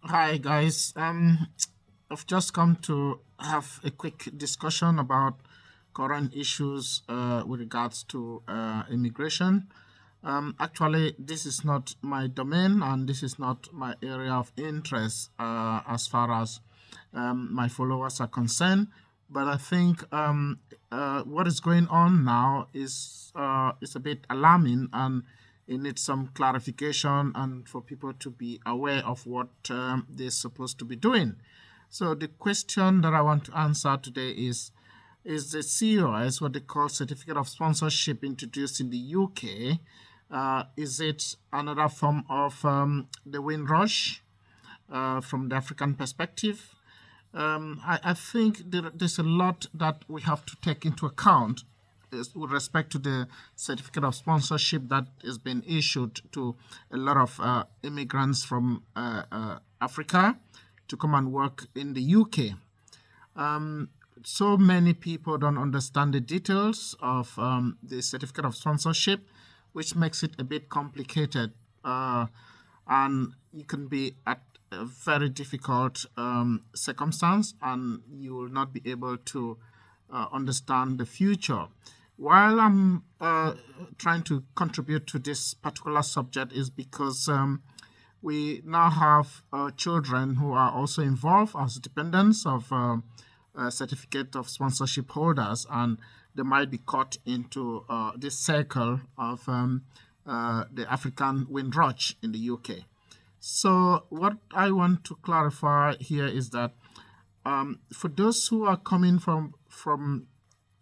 Hi guys. I've just come to have a quick discussion about current issues with regards to immigration. Actually, this is not my domain and this is not my area of interest as far as my followers are concerned. But I think what is going on now is a bit alarming, and it needs some clarification and for people to be aware of what they're supposed to be doing. So the question that I want to answer today is the COS, what they call Certificate of Sponsorship, introduced in the UK. Is it another form of the Windrush from the African perspective? I think there's a lot that we have to take into account with respect to the certificate of sponsorship that is being issued to a lot of immigrants from Africa to come and work in the UK. So many people don't understand the details of the certificate of sponsorship, which makes it a bit complicated. And you can be at a very difficult circumstance and you will not be able to understand the future. While I'm trying to contribute to this particular subject is because we now have children who are also involved as dependents of certificate of sponsorship holders, and they might be caught into this circle of the African Windrush in the UK. So, what I want to clarify here is that for those who are coming from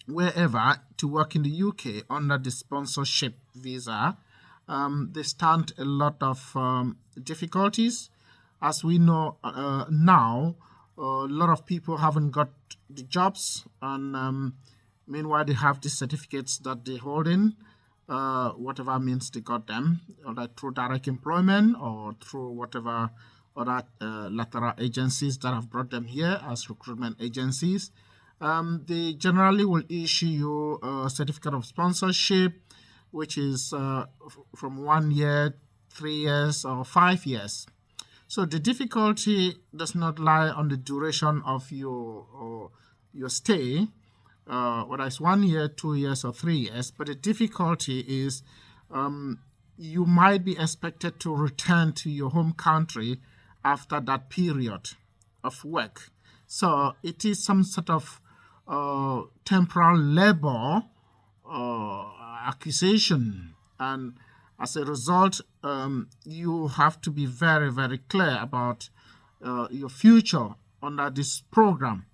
wherever to work in the UK under the sponsorship visa, they stand a lot of difficulties. As we know now, a lot of people haven't got the jobs, and meanwhile, they have the certificates that they hold in, whatever means they got them, or through direct employment or through whatever other lateral agencies that have brought them here as recruitment agencies. They generally will issue you a certificate of sponsorship, which is from 1 year, 3 years, or 5 years. So the difficulty does not lie on the duration of your stay, whether it's 1 year, 2 years, or 3 years, but the difficulty is you might be expected to return to your home country after that period of work. So it is some sort of temporal labor uh, accusation, and as a result, you have to be very, very clear about your future under this program.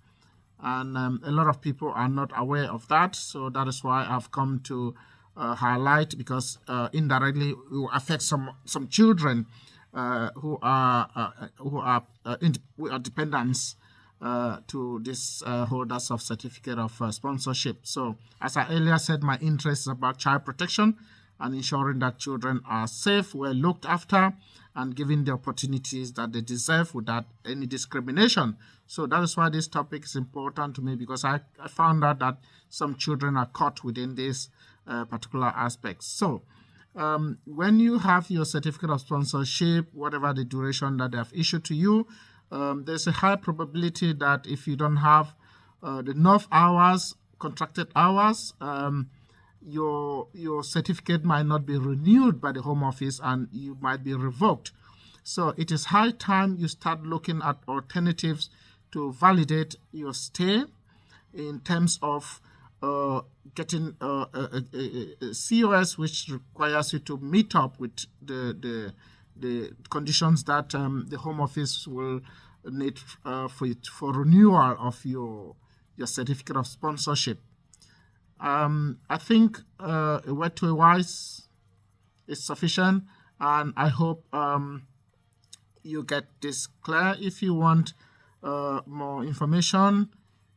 And a lot of people are not aware of that, so that is why I've come to highlight, because indirectly it will affect some children who are dependents to these holders of certificate of sponsorship. So, as I earlier said, my interest is about child protection and ensuring that children are safe, well looked after, and given the opportunities that they deserve without any discrimination. So that is why this topic is important to me, because I found out that some children are caught within this particular aspect. So when you have your certificate of sponsorship, whatever the duration that they have issued to you, there's a high probability that if you don't have the enough hours, contracted hours, your certificate might not be renewed by the Home Office and you might be revoked. So it is high time you start looking at alternatives to validate your stay in terms of getting a COS, which requires you to meet up with the conditions that the Home Office will need for renewal of your certificate of sponsorship. I think a word to a wise is sufficient, and I hope you get this clear. If you want more information,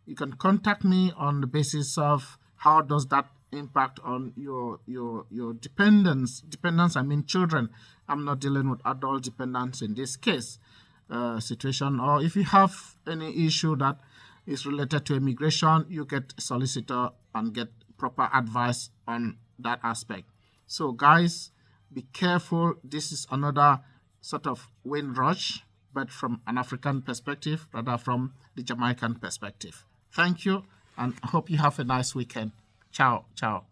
you can contact me on the basis of how does that impact on your dependents. I mean children. I'm not dealing with adult dependents in this case situation. Or if you have any issue that is related to immigration, you get a solicitor and get proper advice on that aspect. So guys, be careful. This is another sort of wind rush. but from an African perspective rather from the Jamaican perspective. Thank you, and I hope you have a nice weekend. Ciao, ciao.